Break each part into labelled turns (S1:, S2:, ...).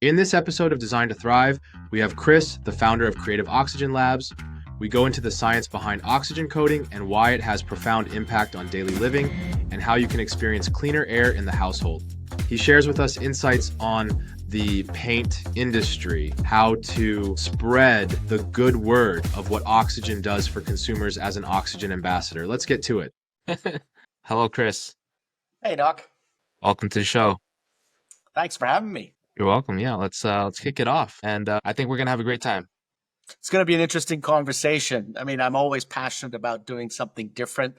S1: In this episode of Design to Thrive, we have Chris, the founder of Creative Oxygen Labs. We go into the science behind oxygen coating and why it has profound impact on daily living and how you can experience cleaner air in the household. He shares with us insights on the paint industry, how to spread the good word of what oxygen does for consumers as an oxygen ambassador. Let's get to it. Hello, Chris.
S2: Hey, Doc.
S1: Welcome to the show.
S2: Thanks for having me.
S1: You're welcome. Yeah, let's kick it off, and I think we're gonna have a great time.
S2: It's going to be an interesting conversation. I mean, I'm always passionate about doing something different,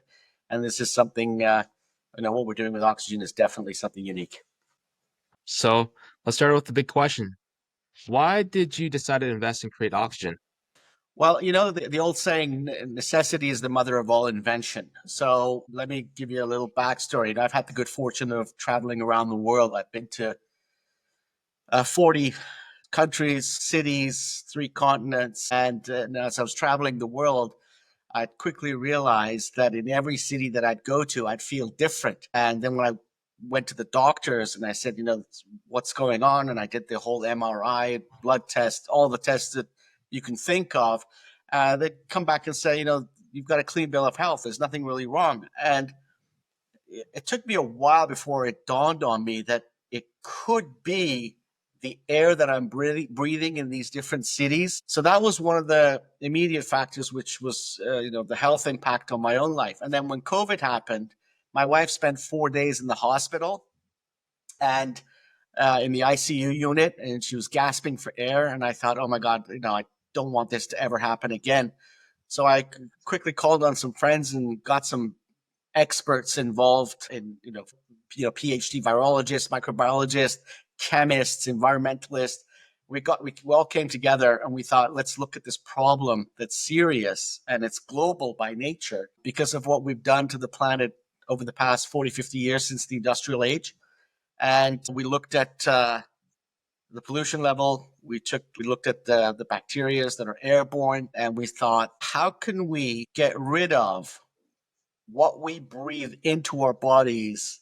S2: and this is something. What we're doing with oxygen is definitely something unique.
S1: So let's start with the big question. Why did you decide to invest and create oxygen?
S2: Well, the old saying, necessity is the mother of all invention. So let me give you a little backstory. I've had the good fortune of traveling around the world. I've been to 40 countries, cities, 3 continents. And as I was traveling the world, I quickly realized that in every city that I'd go to, I'd feel different. And then when I went to the doctors and I said, what's going on? And I did the whole MRI, blood test, all the tests that you can think of. They'd come back and say, you've got a clean bill of health. There's nothing really wrong. And it took me a while before it dawned on me that it could be the air that I'm breathing in these different cities. So that was one of the immediate factors, which was, the health impact on my own life. And then when COVID happened, my wife spent 4 days in the hospital and in the ICU unit, and she was gasping for air. And I thought, oh my God, I don't want this to ever happen again. So I quickly called on some friends and got some experts involved in, PhD virologists, microbiologists, chemists, environmentalists. We all came together and we thought, let's look at this problem that's serious and it's global by nature because of what we've done to the planet over the past 40, 50 years since the industrial age. And we looked at the pollution level. We looked at the bacteria that are airborne, and we thought, how can we get rid of what we breathe into our bodies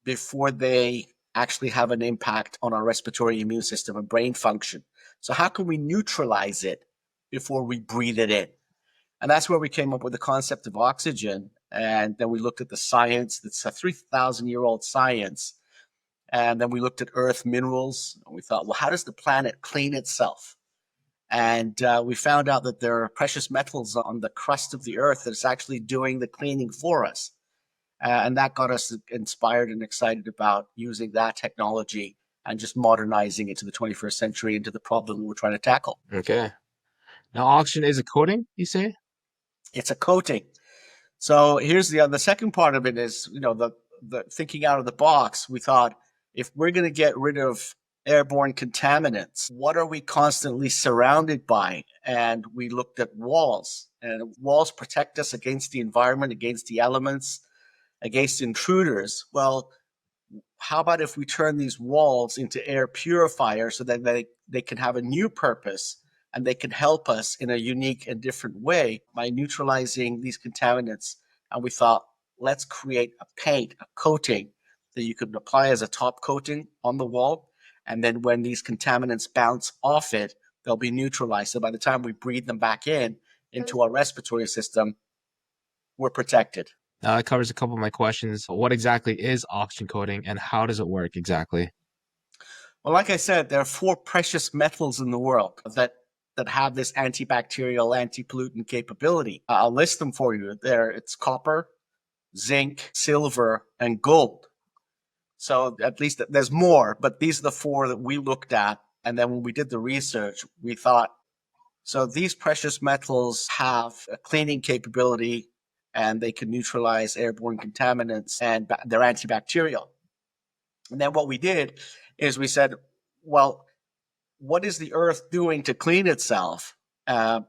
S2: before they actually have an impact on our respiratory immune system and brain function? So how can we neutralize it before we breathe it in? And that's where we came up with the concept of oxygen. And then we looked at the science. It's a 3,000-year-old science. And then we looked at earth minerals. And we thought, well, how does the planet clean itself? And we found out that there are precious metals on the crust of the earth that's actually doing the cleaning for us. And that got us inspired and excited about using that technology and just modernizing it to the 21st century into the problem we were trying to tackle.
S1: Okay. Now, oxygen is a coating, you say?
S2: It's a coating. So here's the second part of it is, the thinking out of the box. We thought, if we're going to get rid of airborne contaminants, what are we constantly surrounded by? And we looked at walls, and walls protect us against the environment, against the elements, against intruders. Well, how about if we turn these walls into air purifiers so that they can have a new purpose and they can help us in a unique and different way by neutralizing these contaminants? And we thought, let's create a paint, a coating that you could apply as a top coating on the wall. And then when these contaminants bounce off it, they'll be neutralized. So by the time we breathe them back into our respiratory system, we're protected.
S1: That covers a couple of my questions. What exactly is oxygen coating and how does it work exactly?
S2: Well, like I said, there are 4 precious metals in the world that have this antibacterial, anti-pollutant capability. I'll list them for you. It's copper, zinc, silver, and gold. So at least there's more, but these are the 4 that we looked at. And then when we did the research, we thought, so these precious metals have a cleaning capability and they can neutralize airborne contaminants and they're antibacterial. And then what we did is we said, well, what is the earth doing to clean itself? And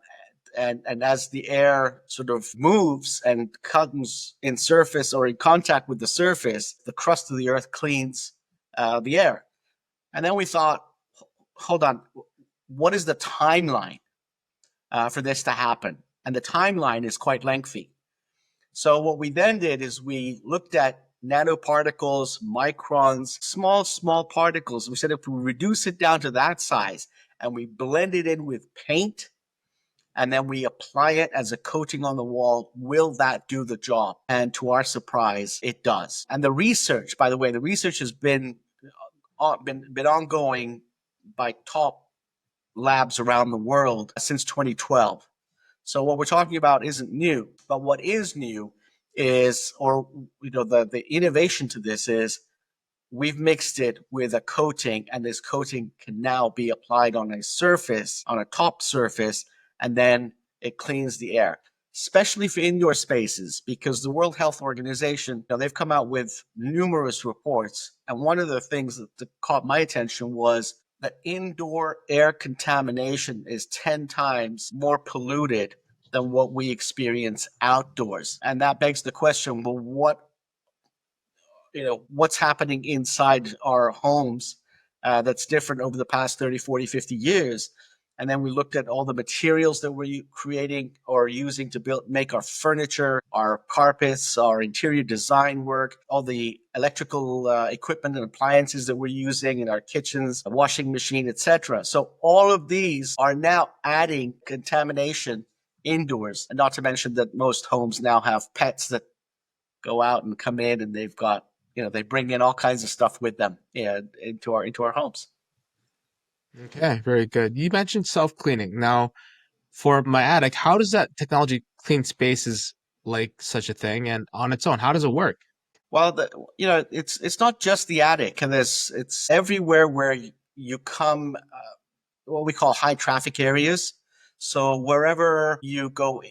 S2: as the air sort of moves and comes in surface or in contact with the surface, the crust of the earth cleans the air. And then we thought, hold on, what is the timeline for this to happen? And the timeline is quite lengthy. So what we then did is we looked at nanoparticles, microns, small particles. We said if we reduce it down to that size and we blend it in with paint and then we apply it as a coating on the wall, will that do the job? And to our surprise, it does. And the research, by the way, the research has been ongoing by top labs around the world since 2012. So what we're talking about isn't new, but what is new is, or the innovation to this is, we've mixed it with a coating, and this coating can now be applied on a surface, on a top surface, and then it cleans the air, especially for indoor spaces, because the World Health Organization, they've come out with numerous reports. And one of the things that caught my attention was that indoor air contamination is 10 times more polluted than what we experience outdoors. And that begs the question, well, what's happening inside our homes that's different over the past 30, 40, 50 years. And then we looked at all the materials that we're creating or using to make our furniture, our carpets, our interior design work, all the electrical equipment and appliances that we're using in our kitchens, a washing machine, etc. So all of these are now adding contamination indoors. And not to mention that most homes now have pets that go out and come in, and they've got, they bring in all kinds of stuff with them into our homes.
S1: Okay, very good. You mentioned self-cleaning. Now, for my attic, how does that technology clean spaces like such a thing? And on its own, how does it work?
S2: Well, it's not just the attic, and it's everywhere where you come, what we call high traffic areas. So wherever you go,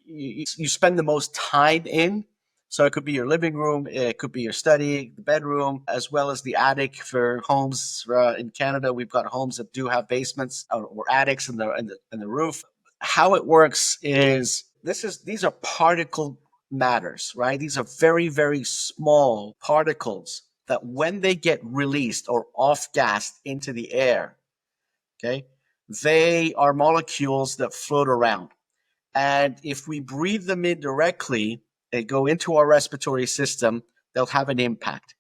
S2: you spend the most time in. So it could be your living room, it could be your study, the bedroom, as well as the attic for homes. In Canada, we've got homes that do have basements or attics in the roof. How it works is these are particle matters, right? These are very, very small particles that when they get released or off gassed into the air, okay, they are molecules that float around. And if we breathe them in directly, they go into our respiratory system, they'll have an impact.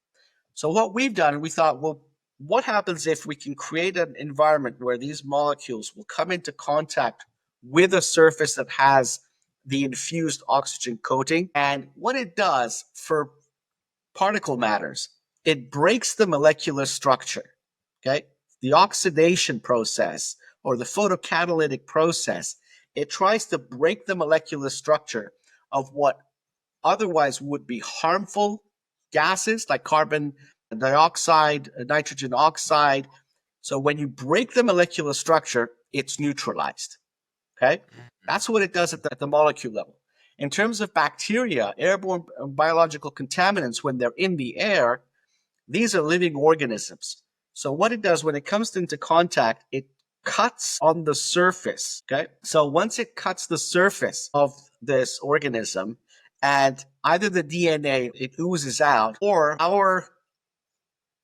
S2: So what we've done, we thought, well, what happens if we can create an environment where these molecules will come into contact with a surface that has the infused oxygen coating? And what it does for particle matters, it breaks the molecular structure, okay? The oxidation process or the photocatalytic process, it tries to break the molecular structure of what otherwise would be harmful gases like carbon dioxide, nitrogen oxide. So when you break the molecular structure, it's neutralized. Okay? That's what it does at the molecule level. In terms of bacteria, airborne biological contaminants, when they're in the air, these are living organisms. So what it does when it comes into contact, it cuts on the surface. Okay? So once it cuts the surface of this organism, and either the DNA, it oozes out, or our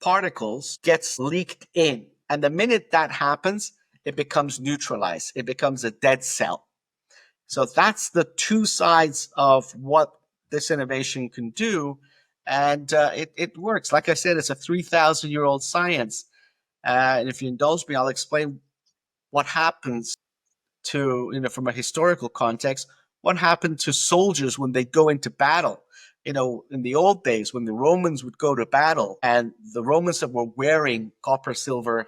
S2: particles gets leaked in. And the minute that happens, it becomes neutralized. It becomes a dead cell. So that's the two sides of what this innovation can do. And it works. Like I said, it's a 3,000-year-old science. And if you indulge me, I'll explain what happens to, from a historical context, what happened to soldiers when they go into battle. In the old days, when the Romans would go to battle, and the Romans that were wearing copper, silver,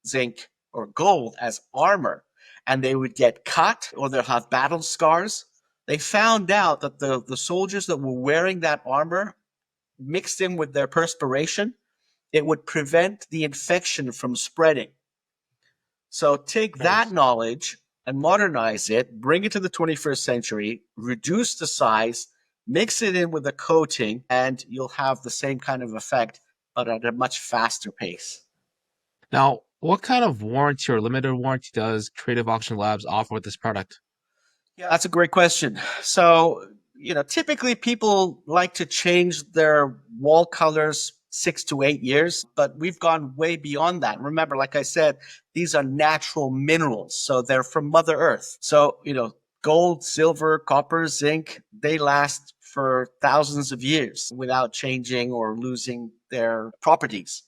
S2: zinc, or gold as armor, and they would get cut or they'll have battle scars, they found out that the soldiers that were wearing that armor, mixed in with their perspiration, it would prevent the infection from spreading. So take that knowledge and modernize it, bring it to the 21st century, reduce the size, mix it in with a coating, and you'll have the same kind of effect, but at a much faster pace.
S1: Now, what kind of warranty or limited warranty does Creative Oxygen Labs offer with this product?
S2: Yeah, that's a great question. So, typically people like to change their wall colors 6 to 8 years, but we've gone way beyond that. Remember, like I said, these are natural minerals, so they're from Mother Earth. So, gold, silver, copper, zinc, they last for thousands of years without changing or losing their properties.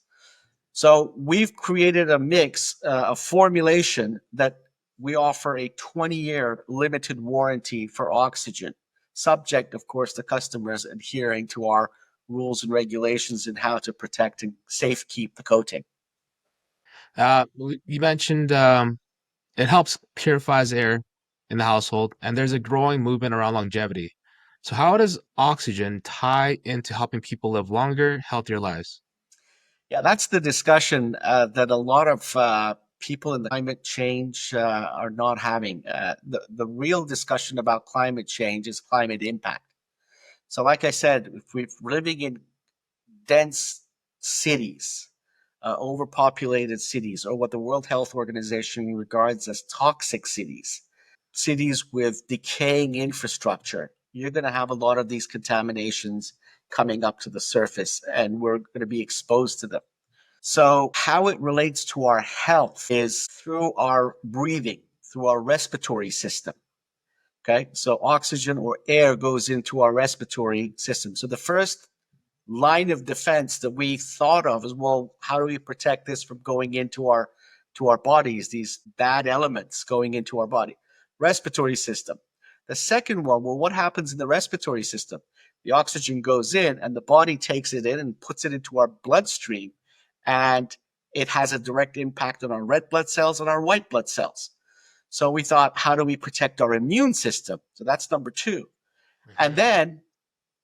S2: So we've created a mix, a formulation that we offer a 20-year limited warranty for oxygen, subject, of course, to customers adhering to our rules and regulations in how to protect and safe keep the coating.
S1: You mentioned it helps purifies air in the household, and there's a growing movement around longevity. So, how does oxygen tie into helping people live longer, healthier lives?
S2: Yeah, that's the discussion that a lot of people in the climate change are not having. The real discussion about climate change is climate impact. So, like I said, if we're living in dense cities, overpopulated cities, or what the World Health Organization regards as toxic cities, cities with decaying infrastructure, you're going to have a lot of these contaminations coming up to the surface, and we're going to be exposed to them. So, how it relates to our health is through our breathing, through our respiratory system. Okay. So, oxygen or air goes into our respiratory system. So, the first line of defense that we thought of is, well, how do we protect this from going into our bodies, these bad elements going into our body? Respiratory system. The second one, well, what happens in the respiratory system? The oxygen goes in and the body takes it in and puts it into our bloodstream, and it has a direct impact on our red blood cells and our white blood cells. So we thought, how do we protect our immune system? So that's number two. And
S1: Mhm.
S2: then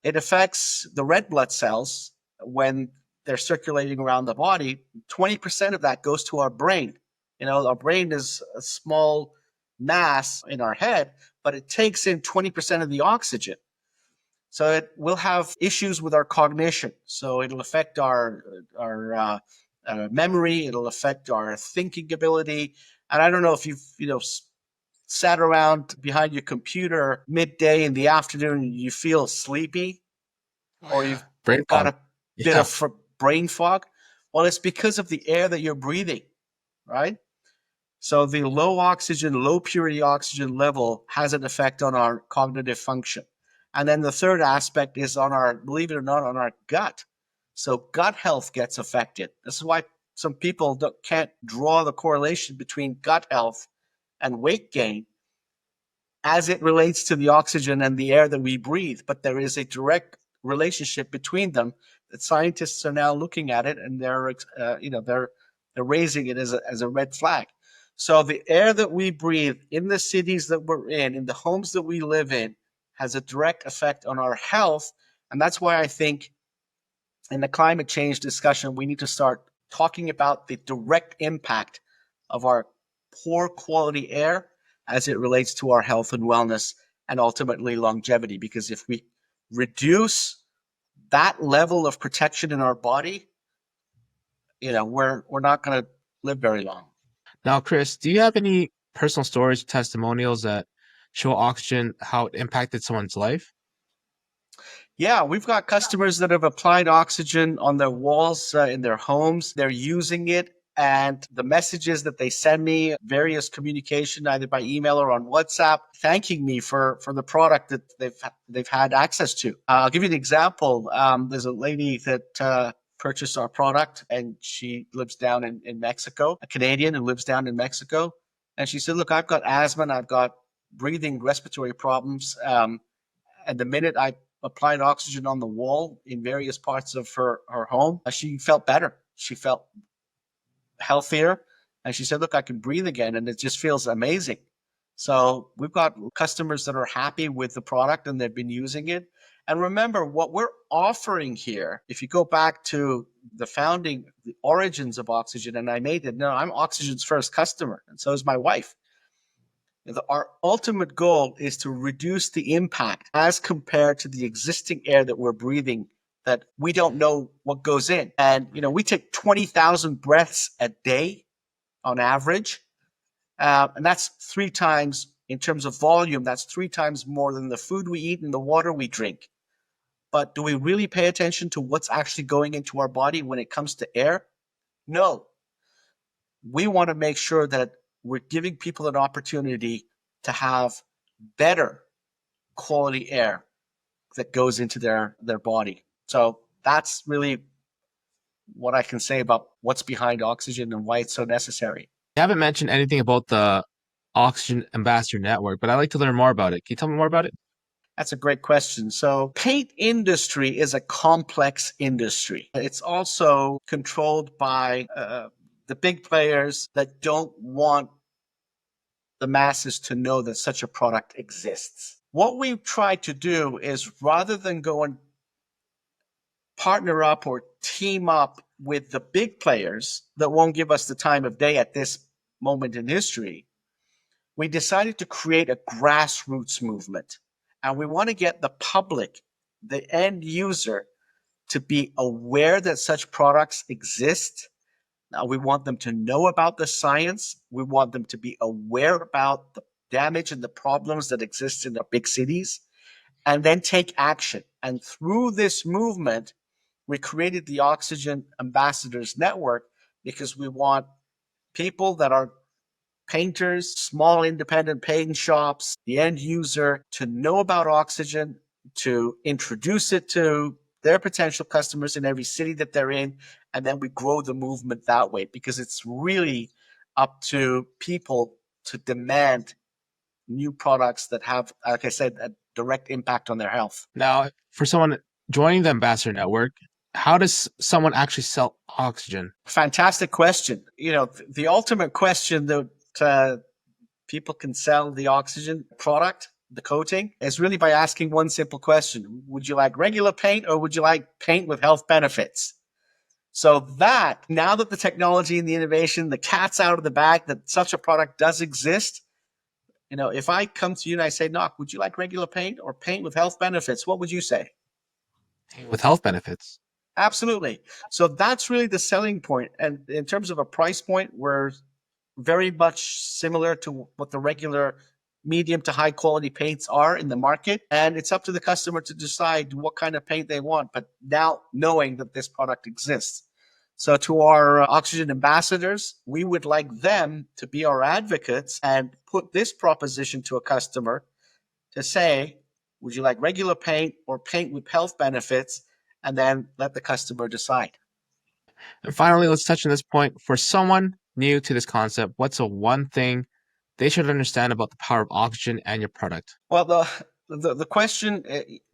S2: it affects the red blood cells when they're circulating around the body. 20% of that goes to our brain. You know, our brain is a small mass in our head, but it takes in 20% of the oxygen. So it will have issues with our cognition. So it'll affect our memory. It'll affect our thinking ability. And I don't know if you've sat around behind your computer midday in the afternoon and you feel sleepy,
S1: Oh
S2: or
S1: yeah,
S2: you've
S1: brain
S2: got
S1: fog.
S2: a bit
S1: Yeah.
S2: of brain fog. Well, it's because of the air that you're breathing, right? So the low oxygen, low purity oxygen level has an effect on our cognitive function. And then the third aspect is on our, believe it or not, on our gut. So gut health gets affected. This is why some people can't draw the correlation between gut health and weight gain as it relates to the oxygen and the air that we breathe. But there is a direct relationship between them that scientists are now looking at it, and they're raising it as a red flag. So the air that we breathe in the cities that we're in the homes that we live in, has a direct effect on our health. And that's why I think in the climate change discussion, we need to start talking about the direct impact of our poor quality air as it relates to our health and wellness, and ultimately longevity. Because if we reduce that level of protection in our body, we're not going to live very long.
S1: Now, Chris, do you have any personal stories, testimonials that show oxygen how it impacted someone's life?
S2: Yeah, we've got customers that have applied oxygen on their walls in their homes. They're using it, and the messages that they send me, various communication either by email or on WhatsApp, thanking me for the product that they've had access to. I'll give you an example. There's a lady that purchased our product, and she lives down in Mexico, a Canadian who lives down in Mexico, and she said, "Look, I've got asthma, and I've got breathing respiratory problems." And the minute I applied oxygen on the wall in various parts of her home, she felt better. She felt healthier. And she said, "Look, I can breathe again, and it just feels amazing." So we've got customers that are happy with the product and they've been using it. And remember, what we're offering here, if you go back to the origins of oxygen, and I made it, no, I'm oxygen's first customer, and so is my wife. Our ultimate goal is to reduce the impact as compared to the existing air that we're breathing, that we don't know what goes in. And, we take 20,000 breaths a day on average. And that's three times, in terms of volume, that's three times more than the food we eat and the water we drink. But do we really pay attention to what's actually going into our body when it comes to air? No. We want to make sure that we're giving people an opportunity to have better quality air that goes into their body. So that's really what I can say about what's behind oxygen and why it's so necessary.
S1: You haven't mentioned anything about the Oxygen Ambassador Network, but I'd like to learn more about it. Can you tell me more about it?
S2: That's a great question. So paint industry is a complex industry. It's also controlled by the big players that don't want the masses to know that such a product exists. What we've tried to do is, rather than go and partner up or team up with the big players that won't give us the time of day at this moment in history, we decided to create a grassroots movement. And we want to get the public, the end user, to be aware that such products exist. Now, we want them to know about the science. We want them to be aware about the damage and the problems that exist in the big cities, and then take action. And through this movement, we created the Oxygen Ambassadors Network because we want people that are painters, small independent paint shops, the end user to know about oxygen, to introduce it to their potential customers in every city that they're in. And then we grow the movement that way, because it's really up to people to demand new products that have, like I said, a direct impact on their health.
S1: Now, for someone joining the Ambassador Network, how does someone actually sell oxygen?
S2: Fantastic question. You know, the ultimate question that people can sell the oxygen product, the coating, is really by asking one simple question. Would you like regular paint, or would you like paint with health benefits? So that, now that the technology and the innovation, the cat's out of the bag, that such a product does exist, you know, if I come to you and I say, Knock, would you like regular paint or paint with health benefits? What would you say?
S1: With health benefits.
S2: Absolutely. So that's really the selling point. And in terms of a price point, we're very much similar to what the regular medium to high quality paints are in the market. And it's up to the customer to decide what kind of paint they want, but now knowing that this product exists. So to our oxygen ambassadors, we would like them to be our advocates and put this proposition to a customer to say, would you like regular paint or paint with health benefits? And then let the customer decide.
S1: And finally, let's touch on this point. For someone new to this concept, what's the one thing they should understand about the power of oxygen and your product?
S2: Well, the question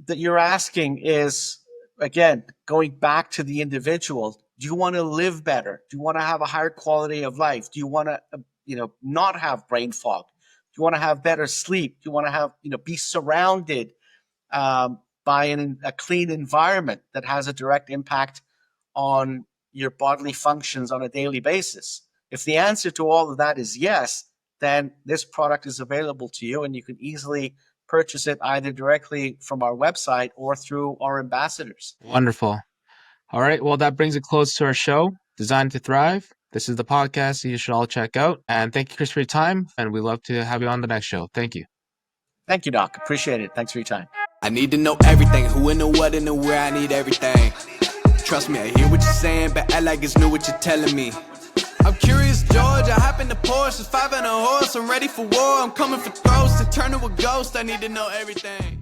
S2: that you're asking is, again, going back to the individual. Do you want to live better? Do you want to have a higher quality of life? Do you want to, not have brain fog? Do you want to have better sleep? Do you want to have, be surrounded by a clean environment that has a direct impact on your bodily functions on a daily basis? If the answer to all of that is yes, then this product is available to you, and you can easily purchase it either directly from our website or through our ambassadors.
S1: Wonderful. All right. Well, that brings it close to our show, Designed to Thrive. This is the podcast you should all check out. And thank you, Chris, for your time. And we'd love to have you on the next show. Thank you.
S2: Thank you, Doc. Appreciate it. Thanks for your time.
S3: I need to know everything, who and the what and the where, I need everything. Trust me, I hear what you're saying, but act like it's new what you're telling me. I'm curious, George, I hop in the Porsche, it's 5 and a horse, I'm ready for war, I'm coming for throats, to turn to a ghost, I need to know everything.